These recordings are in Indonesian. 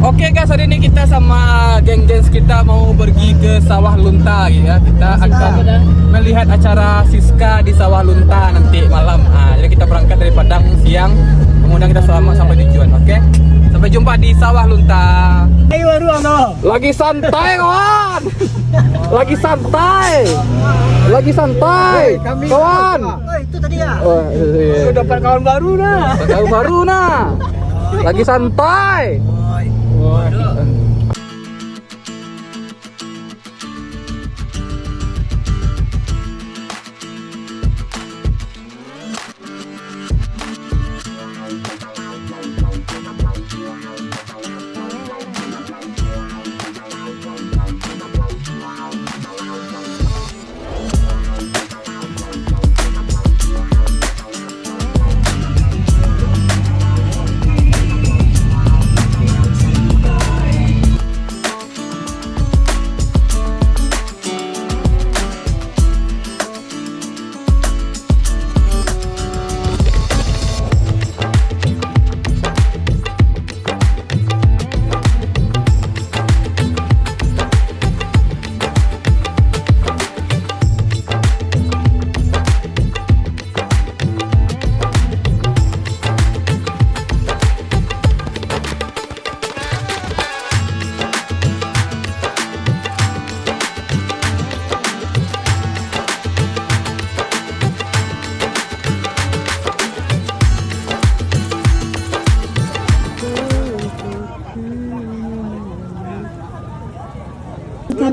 Oke guys, hari ini kita sama geng-geng kita mau pergi ke Sawah Lunta ya. Kita akan melihat acara Siska di Sawah Lunta nanti malam. Jadi kita berangkat dari Padang siang, kemudian kita selamat sampai tujuan. Oke, sampai jumpa di Sawah Lunta. Lagi santai kawan, lagi santai, kawan. Itu tadi ya. Udah dapat kawan baru nah. Lagi santai.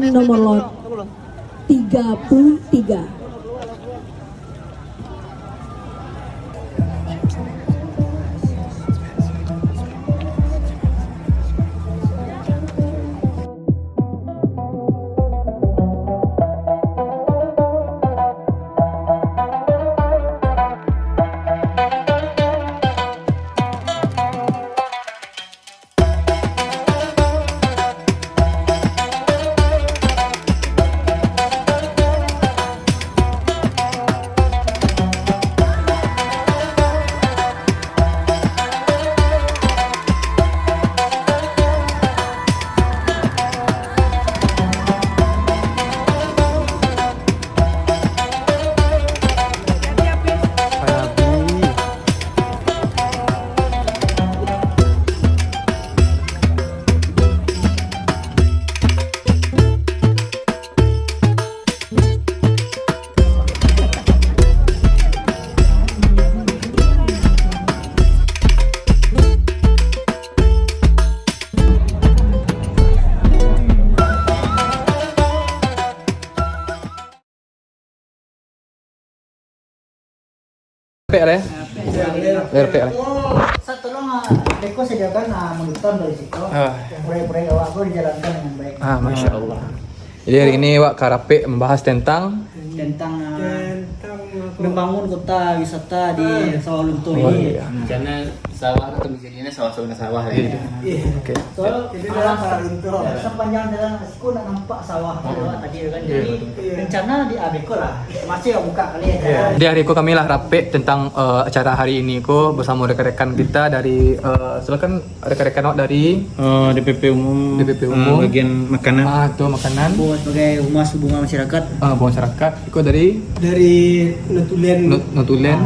Nomor lot 33. RP. Saya tolong Deko sediakan monitor dari situ. Proyek-proyek awak aku dijalankan dengan baik. Masya Allah. Jadi hari ini Wak Karape membahas tentang membangun kota wisata di Sawah Lunto ini. Karena sawah atau misalnya sawah lah. Oke. So, sepanjang jalan aku nak nampak sawah tadi kan. Jadi rencana di Abeko lah. Masih buka kali ya. Jadi hari ini kami lah rape tentang acara hari ini bersama rekan-rekan kita dari silakan rekan-rekan dari DPP umum bagian makanan. Itu makanan. Sebagai humas hubungan masyarakat. Masyarakat. Itu dari Notulen.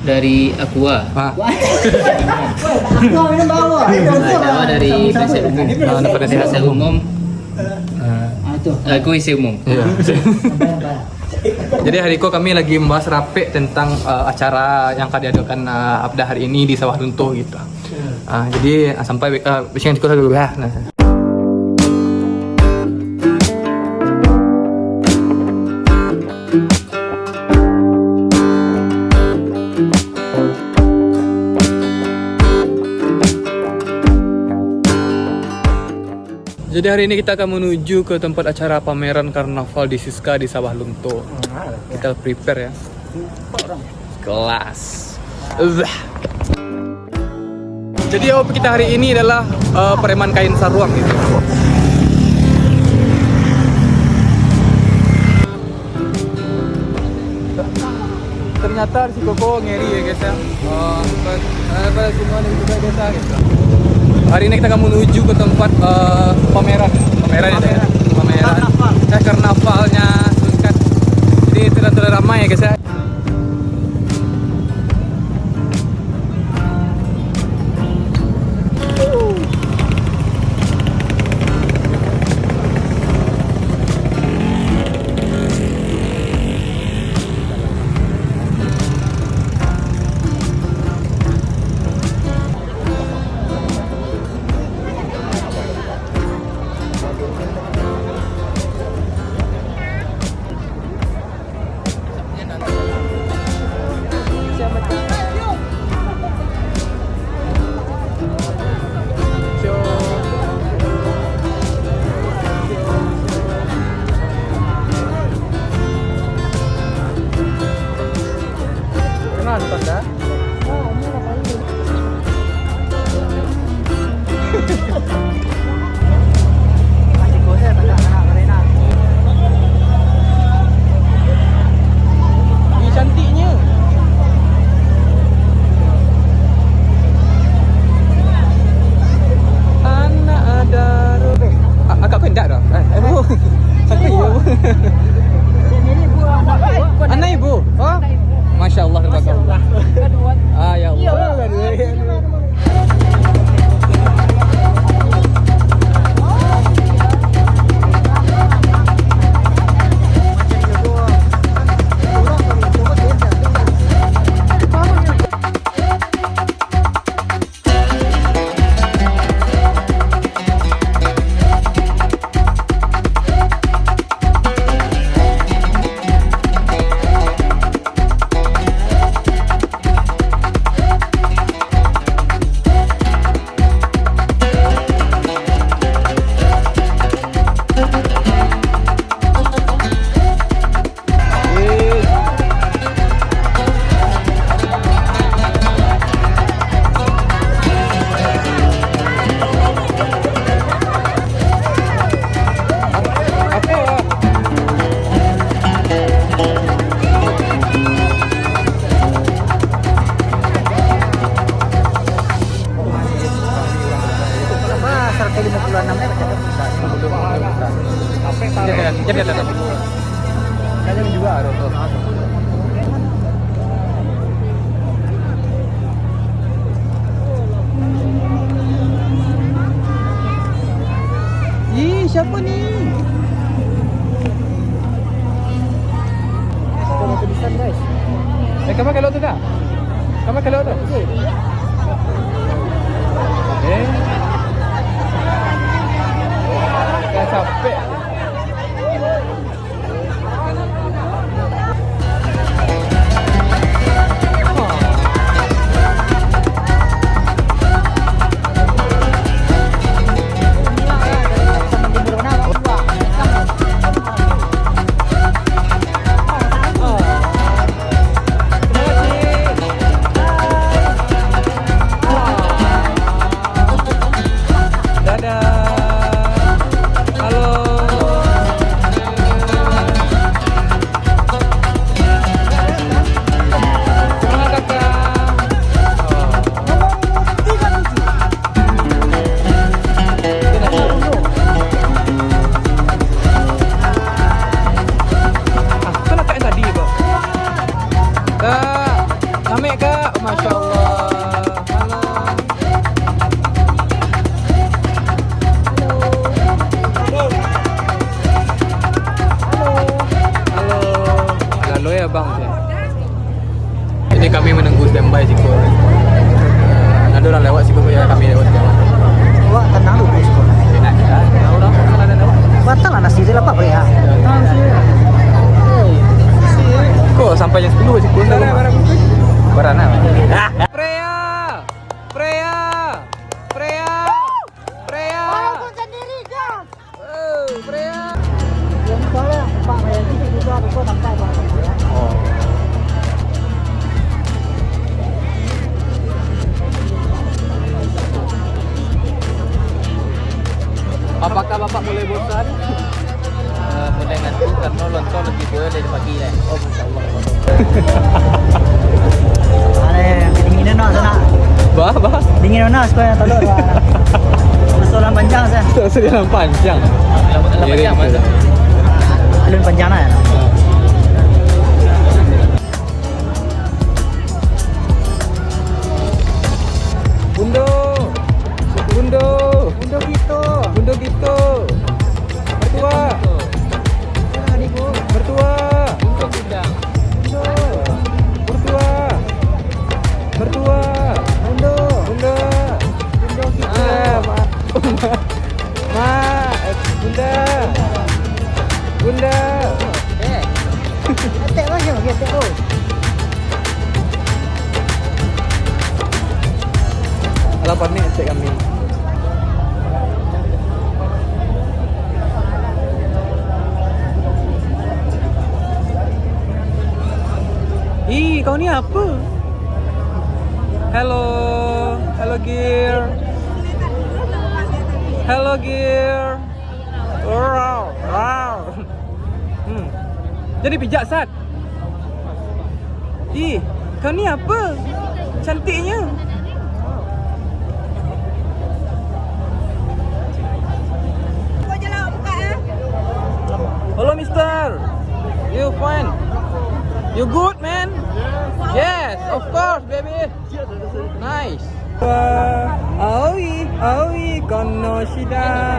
Dari Aqua. Aku minum bawa. Aqua dari penasihat umum. Itu. Aku isi umum. Iya. Jadi hari ini kami lagi membahas rape tentang acara yang akan diadakan Abda hari ini di Sawah Lunto gitu. Jadi sampai biasanya kita dulu ya. Jadi hari ini kita akan menuju ke tempat acara pameran karnaval di Siska di Sawah Lunto. Kita prepare ya. Kelas. Jadi OP kita hari ini adalah pereman kain saruang gitu. ternyata si Koko ngeri ya guys ya. Pada semua yang juga guys gitu. Hari ini kita akan menuju ke tempat pameran ya. Pameran. Karnavalnya Sungkat. Jadi terlalu ramai ya guys ya. Nonton dah. Masih gosnya tak kena arena. Ini cantiknya. Anak ada agak pendek dah. Bu. Sakit ya. Ini buah Anak ibu. Oh. Masya Allah, tabarakallah. Ah ya Allah. Kalian juga harus. Ih, siapa nih? tulisan guys. Kamu kalau tu dah? Kamu kalau tu? Dah sampai. Ini kami menunggu standby Siko. Ada orang lewat Siko ya, kami lewat jalan. Wah, tenang dulu Siko. Enak kan? Tahu dah, ada lewat. Batal lah nasi dia lah Pak Bre ya. Kok sampai jam 10 Siko dah barang bukti. Barang apa? Freya! Freya! Freya! Freya! Walaupun sendiri kan. Oh, Freya! Yang soalnya Pak Bre ini juga aku sampai barang ya. Oh. Apakah Bapak mulai bosan? Mulai ngantuk karena nonton lebih boleh dari pagi lah. Oh, Masya Allah. Ada yang kedinginan no sana. Bah. Dingin mana sekolah telur bah. Persoalan panjang saya. Sejalan panjang. Jadi, Panjang mana? Alun panjang lah ya. Bundo gitu. Mertua. Untuk gudang. Mertua. Bundo. Bunda. Atek macam dia atek tu. Alapan ni cek kami. Ih, kau ni apa? Hello Gear. Wow. Jadi pijak Sat. Ih, kau ni apa? Cantiknya. Hello mister. You fine? You good man? Yes, of course baby. Nice. Aoi kono shida.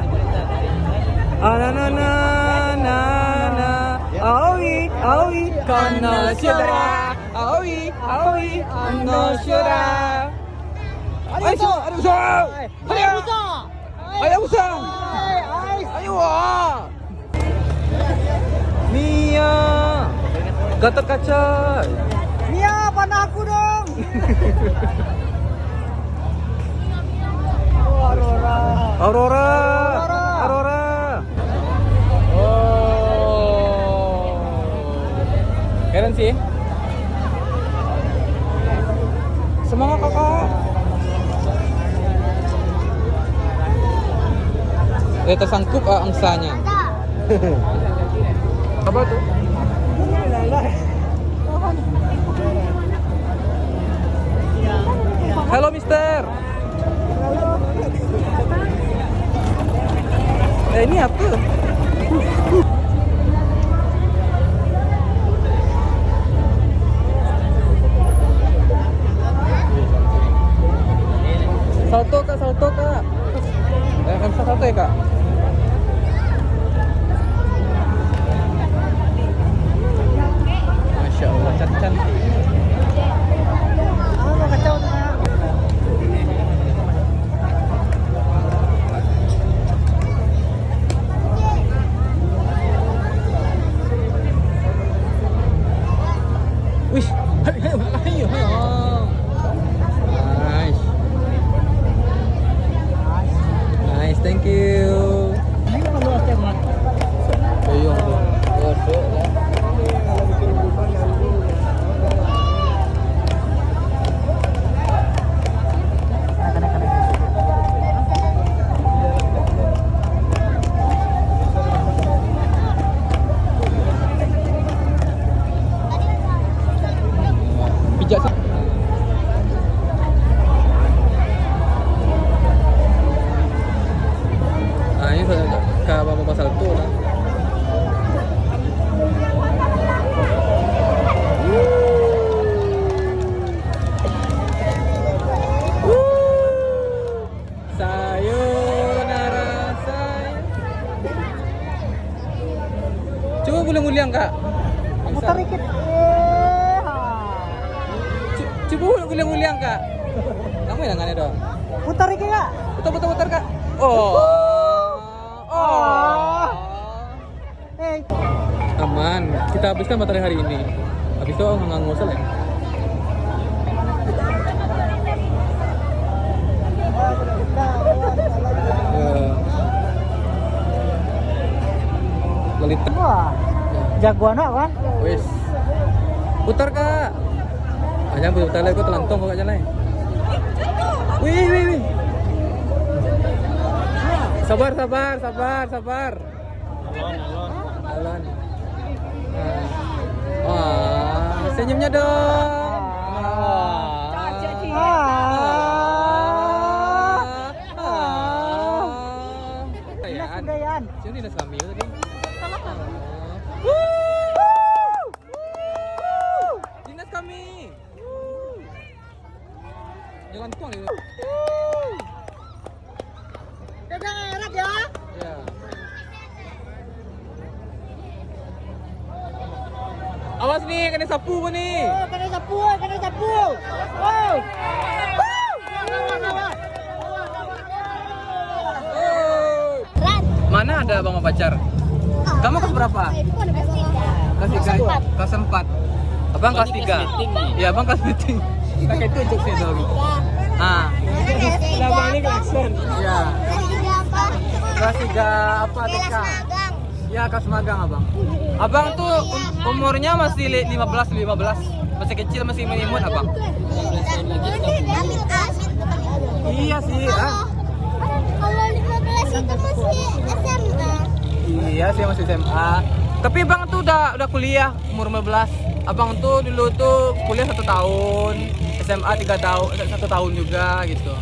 Na. Aoi kono shida. Aoi kono shida. Ayo. Mia, Gatot kaca. Mia, panah aku dong. Aurora. Oh, keren sih. Semangat kakak. Tersangkut angsanya. Apa tuh? Halo mister. Ini apa? Salto kak. Kan bisa salto ya kak? Masya Allah, cantik. Apa kacau tu? Wih, ayo. Nice, thank you. Ini perlu atek mat. Boyong tuh. Pijak sih. Ini ke apa pasal itu lah. Sayonara. Coba guling-guling kak. Putar dikit. Coba guling-guling kak. Kamu yang aneh dong. Putar dikit kak. Putar kak. Oh. Aman. Kita habiskan materi hari ini. Habis itu nggak ngusel ya. Lolita. Wah, jagoan kan? Wis. Putar kak. Hanya putar lagi kok telantong kok jalan. Wih. Sabar. Alon. Senyumnya dong. Kebudayaan. Sini dinas kami tadi. Dinas kami. Jalan tuang itu. Pegang erat ya. Ya. Awas nih, kena sapu gua nih. Oh, kena sapu, kena sapu. Wow. Mana ada abang sama pacar? Kamu kelas berapa? Kelas 3. Kelas 4. Abang kelas 3. Iya, abang kelas meeting. Pakai tunjuk sih dong. Ah. Nama ini klakson. Iya. Kelas 3 apa TK? Ya, kelas magang abang. Abang tuh umurnya masih 15. Masih kecil, masih menimun abang. Iya sih, ah. Kalau 15 itu masih SMA. Iya sih masih SMA. Tapi bang tuh udah kuliah umur 15. Abang tuh dulu tuh kuliah 1 tahun, SMA 3 tahun, 1 tahun juga gitu.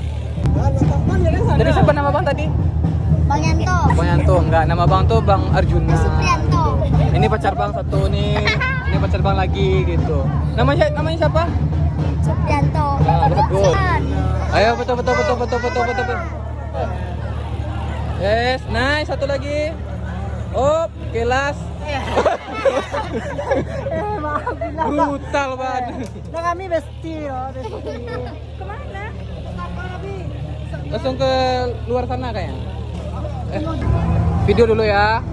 Jadi siapa nama bang tadi? Bang Yanto. Bang Yanto, enggak, nama bang tuh Bang Arjuna. Suprianto. Ini pacar bang satu nih, ini pacar bang lagi gitu. Namanya siapa? Suprianto. Ah, bagus. Ayo betul. Yes, nice, satu lagi. Oh, kelas. Maaf bila. Brutal banget. Nah kami besti loh, besti. Kemana? Langsung ke luar sana kayaknya. Video dulu ya.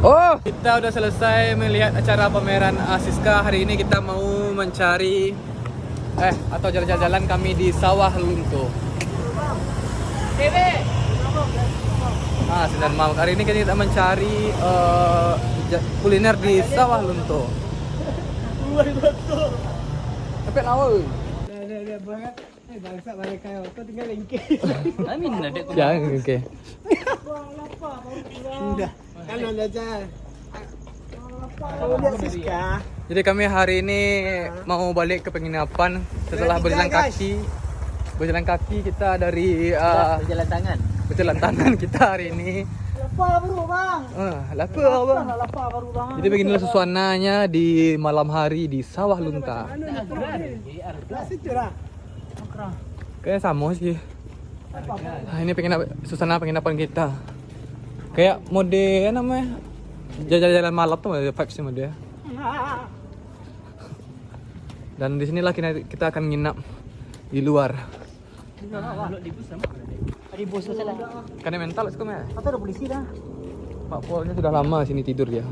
Oh, kita udah selesai melihat acara pameran Siska. Hari ini kita mau mencari atau jalan-jalan kami di Sawah Lunto. Sinar mau. Hari ini kita mencari kuliner di Sawah Lunto. Tapi lawal. Banget. Bangsa balik kayo. Kau tinggal lengke. Amin na dek. Ya, oke. Udah. Kan udah aja. Kalau lihat Siska. Jadi kami hari ini mau balik ke penginapan setelah berjalan kaki. Berjalan kaki kita dari Berjalan tangan. berjalan tangan kita hari ini. Lapar baru bang. Lapar bang. Lapar baru bang. Jadi beginilah suasananya di malam hari di Sawah Lunta. Situ lah. Kayaknya sama sih. Ini suasana penginapan kita. Kayak mode namanya jalan-jalan malam tuh ada vibes mode. Dan di sinilah kita akan nginap di luar. Di bos salah. Karena mental sekarang ya. Atau ada polisi dah. Pak Polnya sudah lama sini tidur dia.